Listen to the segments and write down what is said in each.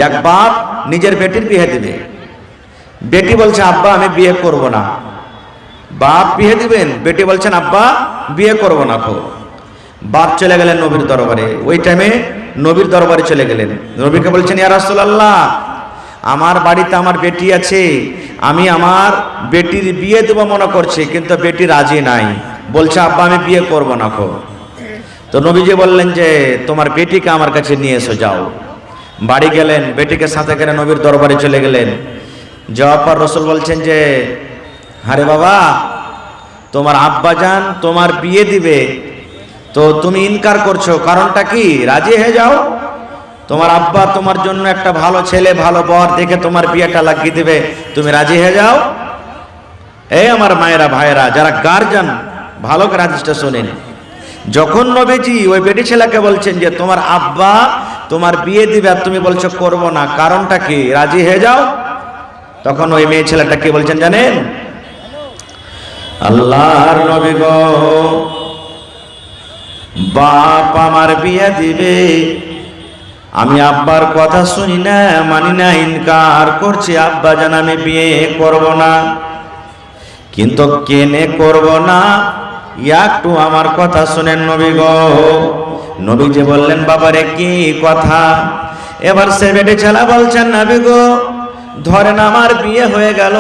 এক বাপ নিজের বেটির বিয়ে দিবে, বেটি বলছে আব্বা আমি বিয়ে করব না। বাপ বিয়ে দিবেন, বেটি বলছেন আব্বা বিয়ে করব না। বাপ চলে গেলেন নবীর দরবারে, ওই টাইমে নবীর দরবারে চলে গেলেন। নবীকে বলছেন ইয়া রাসূলুল্লাহ, আমার বাড়িতে আমার বেটি আছে, আমি আমার বেটির বিয়ে দেব মনে করছি, কিন্তু বেটি রাজি নাই, বলছে আব্বা আমি বিয়ে করব না। তো নবীজি বললেন যে তোমার বেটিকে আমার কাছে নিয়ে এসো, যাও। বাড়ি গেলেন, বেটিকে সাথে করে নবীর দরবারে চলে গেলেন। যাওয়ার পর রাসূল বলছেন যে আরে বাবা, তোমার আব্বাজান তোমার বিয়ে দিবে, তো তুমি ইনকার করছো, কারণটা কি? রাজি হয়ে যাও, তোমার আব্বা তোমার জন্য একটা ভালো ছেলে ভালো বর দেখে তোমার বিয়েটা লাগিয়ে দিবে, তুমি রাজি হয়ে যাও। এই আমার মায়েরা ভাইয়েরা যারা গার্জিয়ান, ভালো করে হাদিসটা শোনেন। যখন নবীজি ওই বেটি ছেলেকে বলছেন যে তোমার আব্বা তোমার বিয়ে দিবে আর তুমি বলছো করব না, কারণটা কি? রাজি হয়ে যাও, তখন ওই মেয়ে ছেলেটা কি বলছেন জানেন? আল্লাহর নবী গো, বাপ আমার বিয়ে দিবে, আমি আব্বার কথা শুনি না, মানি না, ইনকার করছি, আব্বা জান আমি বিয়ে করব না। কিন্তু কেনে করব না একটু আমার কথা শুনেন নবী গো। নবী যে বললেন বাবারে কি কথা? এবার সে বেটে ছেলে বলছেন নবী গো, ধরেন আমার বিয়ে হয়ে গেল,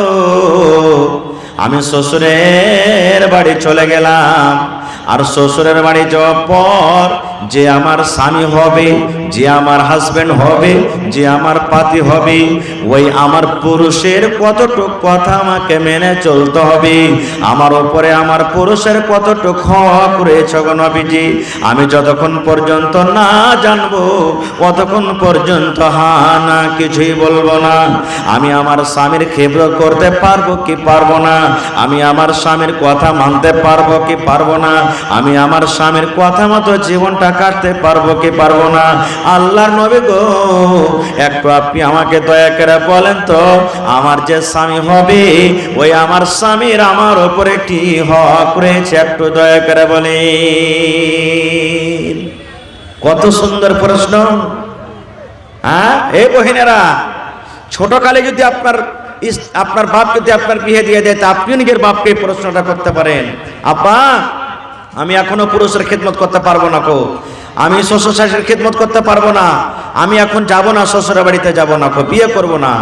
আমি শ্বশুরের বাড়ি চলে গেলাম, আর শ্বশুরের বাড়ি যাওয়ার পর যে আমার স্বামী হবে, যে আমার হাজবেন্ড হবে, যে আমার পাতি হবে, ওই আমার পুরুষের কতটুক কথা আমাকে মেনে চলতে হবে, আমার উপরে আমার পুরুষের কতটুক হক রয়েছে গো নবীজি, আমি যতক্ষণ পর্যন্ত না জানবো ততক্ষণ পর্যন্ত হা না কিছুই বলবো না। আমি আমার স্বামীর খেদমত করতে পারবো কি পারবো না, আমি আমার স্বামীর কথা মানতে পারবো কি পারবো না, আমি আমার স্বামীর কথা মতো জীবনটা কাটতে পারবো কি পারবো না। আল্লাহর নবী গো, একটু আপনি আমাকে দয়া করে বলেন তো, আমার যে স্বামী হবে ওই আমার স্বামীর আমার উপরে কি হক রয়েছে, একটু দয়া করে বলেন। কত সুন্দর প্রশ্ন। হ্যাঁ, এই বহিনেরা, ছোটকালে যদি আপনার বাপ যদি আপনার বিয়ে দিয়ে দেয়, তা আপনিও নিজের বাপকে প্রশ্নটা করতে পারেন, আব্বা আমি এখনো পুরুষের খেদমত করতে পারবো না, আমি শ্বশুর শাশুড়ির খেদমত করতে পারবো না, আমি এখন যাব না, শ্বশুরের বাড়িতে যাব না, বিয়ে করব না।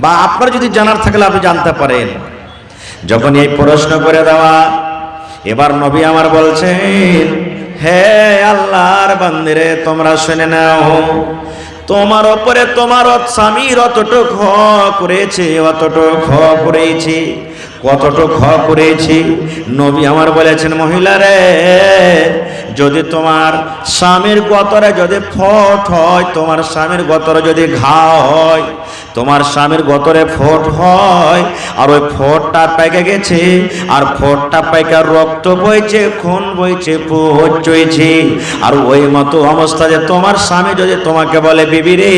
বা আপনার যদি জানার থাকলে আপনি জানতে পারেন। যখন এই প্রশ্ন করে দেওয়া, এবার নবী আমার বলছেন হে আল্লাহর বান্দারে, তোমরা শুনে নাও, তোমার উপরে তোমার স্বামীর অতটুক হক রয়েছে, অতটুক হক রয়েছে, কতটুক হক করেছি। নবী আমার বলেছেন মহিলা রে, যদি তোমার স্বামীর গতরে যদি ফোট হয়, তোমার স্বামীর গতরে যদি ঘা হয়, তোমার স্বামীর গতরে ফোট হয়, আর ওই ফোটটা পেকে গেছে, আর ফোটটা পেকে রক্ত বইছে, খুন বইছে, পুজ চইছে, আর ওই মতো অবস্থা যে তোমার স্বামী যদি তোমাকে বলে বিবি রে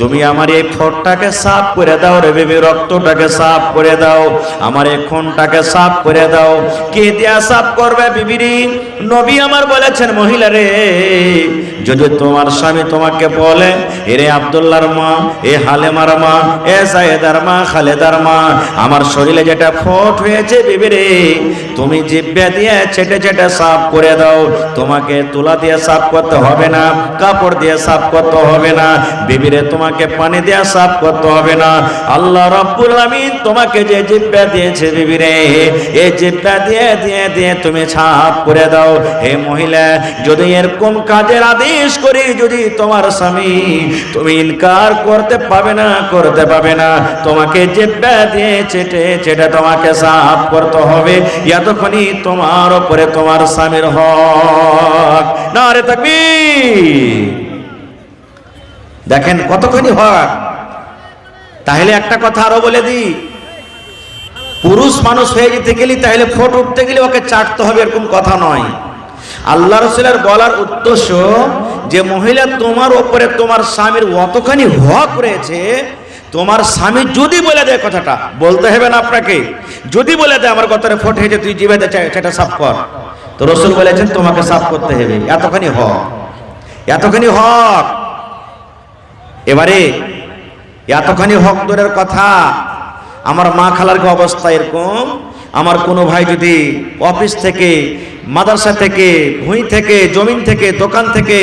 তুমি আমার এই ফোটটাকে সাফ করে দাও রে বিবি, রক্তটাকে সাফ করে দাও, আমার এই খুনটাকে সাফ করে দাও, কে দিয়া সাফ করবে বিবি রে? নবী আমার বলেছেন মহিলা রে, যদি তোমার স্বামী তোমাকে বলে এরে আব্দুল্লাহর মা, এ হালেমার মা, এ সাইয়েদার মা, খালেদার মা, আমার শরীরে যেটা ফোট হয়েছে বিবি রে তুমি জিহ্বা দিয়ে চেটে চেটে সাফ করে দাও, তোমাকে তুলা দিয়ে সাফ করতে হবে না, কাপড় দিয়ে সাফ করতে হবে না বিবি রে, তোমাকে পানি দিয়ে সাফ করতে হবে না। আল্লাহ রাব্বুল আলামিন তোমাকে যে জিহ্বা দিয়েছে বিবি রে, এই জিহ্বা দিয়ে দিয়ে দিয়ে তুমি সাফ করে দাও। হে মহিলা, যদি এরকম কাজের আদেশ করি, যদি তোমার স্বামী তুমি ইনকার করতে পাবে না, করতে পাবে না, তোমাকে জিহ্বা দিয়ে চেটে চেটে তোমাকে সাফ করতে হবে, এতক্ষণই তোমার উপরে তোমার স্বামীর হক। নারে তাকবীর। দেখেন কতক্ষণই হক। তাহলে একটা কথা আরো বলে দিই, পুরুষ মানুষ হয়ে যেতে গেলে, তাহলে ফোট উঠতে গেলে ওকে চাটতে হবে এরকম কথা নয়। আল্লাহ রাসূলের বলার উদ্দেশ্য যে মহিলা তোমার উপরে তোমার স্বামীর অতখানি হক রয়েছে, তোমার স্বামী যদি বলে দেয়, কথাটা বলতে হবে না আপনাকে, যদি বলে দেয় আমার গতরে ফোট হয়েছে তুই জিভেতে সেটা সাফ কর, তো রাসূল বলেছেন তোমাকে সাফ করতে হবে, এতখানি হক, এতখানি হক। এবারে এতখানি হক দূরের কথা, আমার মা খালার কি অবস্থা এরকম, আমার কোনো ভাই যদি অফিস থেকে, মাদ্রাসা থেকে, ভুঁই থেকে, জমিন থেকে, দোকান থেকে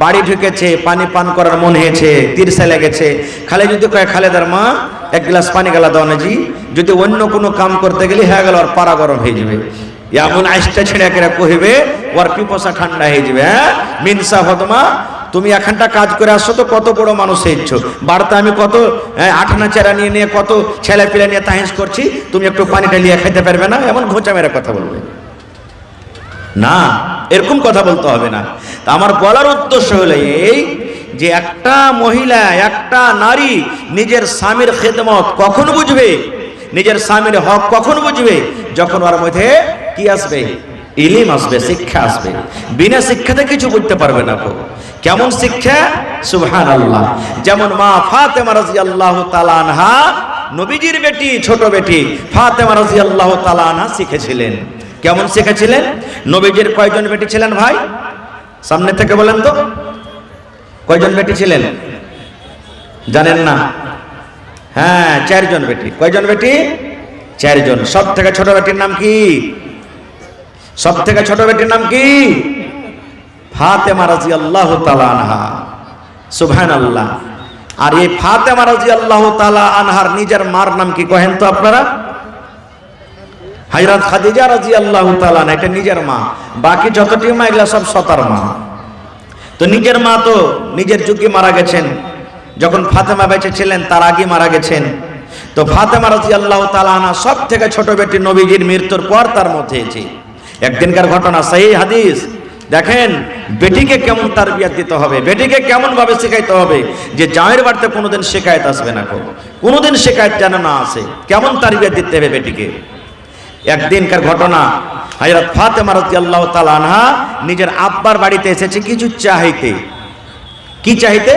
বাড়ি ঢুকেছে, পানি পান করার মন হয়েছে, তিরসা লেগেছে, খালে যদি কয় খালেদার মা এক গ্লাস পানি গেলা দাও না জি, যদি অন্য কোনো কাম করতে গেলে হয়ে গেল আর পাড়া গরম হয়ে যাবে, এমন আইসটা ছেড়ে একেরা কহিবে ওর পিপসা ঠান্ডা হয়ে যাবে। হ্যাঁ মিনসা হতমা, তুমি এখানটা কাজ করে আসছো তো কত বড় মানুষ হয়েছ, বাড়িতে আমি কত আঠানা চেরা নিয়ে নিয়ে কত ছেলে পিলে নিয়ে তাহিস করছি, তুমি একটু পানিটা নিয়ে খাইতে পারবে না, এমন ঘোঁচা মেরে কথা বলবে না, এরকম কথা বলতে হবে না। তা আমার বলার উদ্দেশ্য হলো এই যে একটা মহিলা, একটা নারী নিজের স্বামীর খেদমত কখন বুঝবে, নিজের স্বামীর হক কখন বুঝবে, যখন ওর মধ্যে কি আসবে, ইলম আসবে, শিক্ষা আসবে। বিনা শিক্ষাতে কিছু বুঝতে পারবে না। কেমন শিক্ষা? সুবহানাল্লাহ। যেমন মা ফাতেমা রাদিয়াল্লাহু তাআলা আনহা, নবীজির বেটি, ছোট বেটি ফাতেমা রাদিয়াল্লাহু তাআলা আনহা শিখেছিলেন। কেমন শিখেছিলেন? নবীজির কয়জন বেটি ছিলেন ভাই? সামনে থেকে বলেন তো, কয়জন বেটি ছিলেন? জানেন না? হ্যাঁ, 4 জন বেটি। কয়জন বেটি? 4 জন। সব থেকে ছোট বেটির নাম কি? সব থেকে ছোট বেটির নাম কি? ফাতেমা রাদিয়াল্লাহু তাআলা আনহা। সুবহানাল্লাহ। আর এই ফাতেমা রাদিয়াল্লাহু তাআলা আনহার নিজের মার নাম কি কহেন তো আপনারা? হযরত খাদিজা রাদিয়াল্লাহু তাআলা আনহা, এটা নিজের মা। বাকি যতটি মা এগুলা সব সতার মা। তো নিজের মা তো নিজের যুগে মারা গেছেন, যখন ফাতেমা বেঁচে ছিলেন তার আগে মারা গেছেন। তো ফাতেমা রাদিয়াল্লাহু তাআলা আনহা সব থেকে ছোট বেটি, নবীজির মৃত্যুর পর তার মধ্যে এসে একদিনকার ঘটনা, সহিহ হাদিস। দেখেন বেটিকে কেমন তারবিয়াত দিতে হবে, বেটিকে কেমন ভাবে শেখাইতে হবে, যে জায়ের বাড়িতে কোনোদিন শিকায়ত আসবে না, কোনোদিন শিকায়ত যেন না আসে, কেমন তারবিয়াত দিতে হবে বেটিকে। একদিনকার ঘটনা, হযরত ফাতেমা রাদিয়াল্লাহু তাআলা আনহা নিজের আব্বার বাড়িতে এসেছে কিছু চাইতে। কি চাইতে?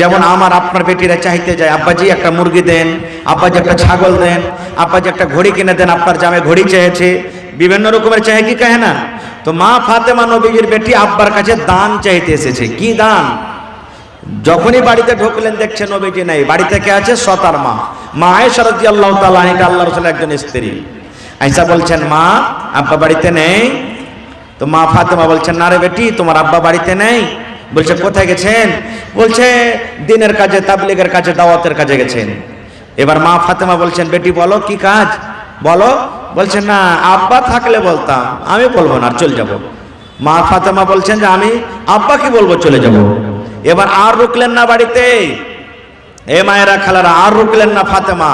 যেমন আমার আপনার বেটিরা চাইতে যায়, আব্বাজি একটা মুরগি দেন, আব্বাজি একটা ছাগল দেন, আব্বাজি একটা ঘড়ি কিনে দেন, আপনার জামাই ঘড়ি চেয়েছে, বিভিন্ন রকমের চাই কি কহে না। তো মা ফাতেমা নবীজির বেটি আব্বার কাছে দান চাইতে এসেছে। কি দান? যখনই বাড়িতে ঢুকলেন দেখছে নবীজি নাই, বাড়িতে কে আছে? সতার মা, মা আয়েশা রাদিয়াল্লাহু তাআলা আনহা, আল্লাহর রাসূলের একজন স্ত্রী। আয়েশা বলছেন, মা আব্বা বাড়িতে নেই। তো মা ফাতেমা বলছেন, না রে বেটি, তোমার আব্বা বাড়িতে নেই। বলছে, কোথায় গেছেন? বলছে, দিনের কাজে, তাবলীগের কাজে, দাওয়াতের কাজে গেছেন। এবার মা ফাতেমা বলছেন, বেটি বলো কি কাজ, বলো। বলছেন, না আব্বা থাকলে বলতাম, আমি বলবো না, চলে যাব। মা ফাতেমা বলছেন যে আমি আব্বা কি বলবো, চলে যাব। এবার আর রুকলেন না বাড়িতে। এ মায়েরা খালারা, আর রুকলেন না ফাতেমা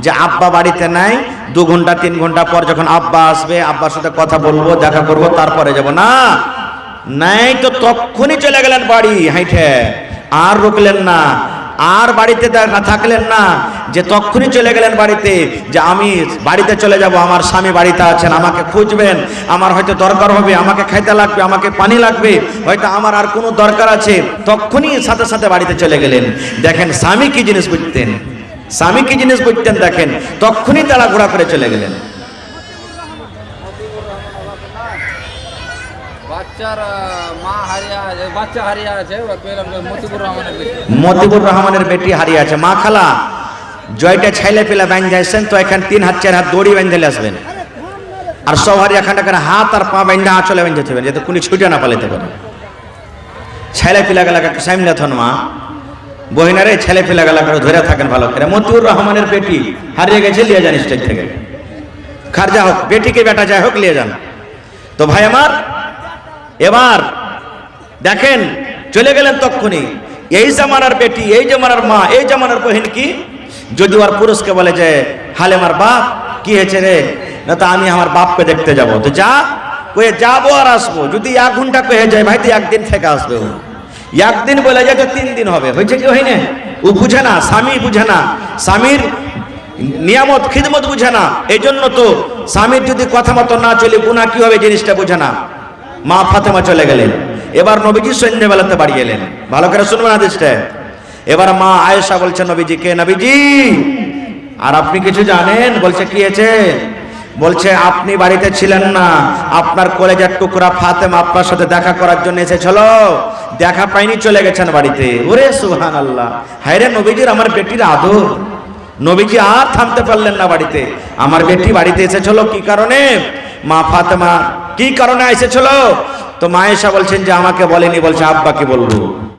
যে আব্বা বাড়িতে নাই, 2 ঘন্টা 3 ঘন্টা পর যখন আব্বা আসবে, আব্বার সাথে কথা বলবো, দেখা করব, তারপরে যাব না। নাই তো তখনই চলে গেলেন বাড়ি হাইটে, আর রুকলেন না, আর বাড়িতে থাকলেন না, যে তখনই চলে গেলেন বাড়িতে, যে আমি বাড়িতে চলে যাব, আমার স্বামী বাড়িতে আছেন, আমাকে খুঁজবেন, আমার হয়তো দরকার হবে, আমাকে খাইতে লাগবে, আমাকে পানি লাগবে, হয়তো আমার আর কোনো দরকার আছে, তখনই সাথে সাথে বাড়িতে চলে গেলেন। দেখেন স্বামী কি জিনিস বুঝতেন, স্বামী কি জিনিস বুঝতেন, দেখেন তখনই তারা ঘোরা করে চলে গেলেন। মতিবুর রহমানের বেটি হারিয়ে আছে। মা খালা জয়টা ছাইলে পেলা বাঁধে আসছেন, তো এখানে 3 হাত 4 হাত দড়ি বাঁধে আসবেন, আর সব হারিয়ে এখানটা হাত আর পা বাঁধে আঁচলে বাঁধে থাকবেন, যাতে কোনো ছুটে না পালাতে পারে। ছেলে পিলা গেলা একটু সামনে থন মা, বহিনারে ছেলে পিলা গেলা করে ধরে থাকেন ভালো করে। মতিউর রহমানের বেটি হারিয়ে গেছে, লিয়ে যান স্টেজ থেকে, খারজা হোক, বেটিকে বেটা যাই হোক, লিয়ে যান। তো ভাই আমার, এবার দেখেন চলে গেলেন তখনই। এই জামানার বেটি, এই জামানার মা, এই জামানার বহিন কি, যদি ওর পুরুষকে বলে যে হালেমার বাপ কি হয়েছে রে, না তো আমি আমার বাপকে দেখতে যাব, তো যা কয়ে যাবো আর আসবো। যদি 1 ঘন্টা কয়ে যায়, ভাই তো 1 দিন থেকে আসবে, ও 1 দিন বলে যায় তো 3 দিন হবে, হয়েছে কি হয় না? ও বুঝে না, স্বামী বুঝে না, স্বামীর নিয়ামত খিদমত বুঝে না। এই জন্য তো স্বামীর যদি কথা মতো না চলে গুনাহ কি হবে জিনিসটা বুঝে না। মা ফাতেমা চলে গেলেন। এবার নবীজি সন্ধ্যেবেলাতে বাড়ি এলেন, ভালো করে শুনবেন হাদিসটা। এবার মা আয়েশা বলছেন নবীজিকে, নবীজি আর আপনি কিছু জানেন? বলছে কি হয়েছে? বলছে আপনি বাড়িতে ছিলেন না, আপনার কলেজের টুকরা ফাতেমা আপনার সাথে দেখা করার জন্য এসেছিল, দেখা পাইনি চলে গেছেন বাড়িতে। ওরে সুবহানাল্লাহ, হায় রে নবীজির আমার বেটির আদর। নবীজি আর থামতে পারলেন না বাড়িতে। আমার বেটি বাড়িতে এসেছিল কি কারণে? মা ফাতেমা কি কারণে এসেছিল? তো মা আয়েশা বলছেন যে আমাকে বলেনি, বলছে আব্বাকে বলবো।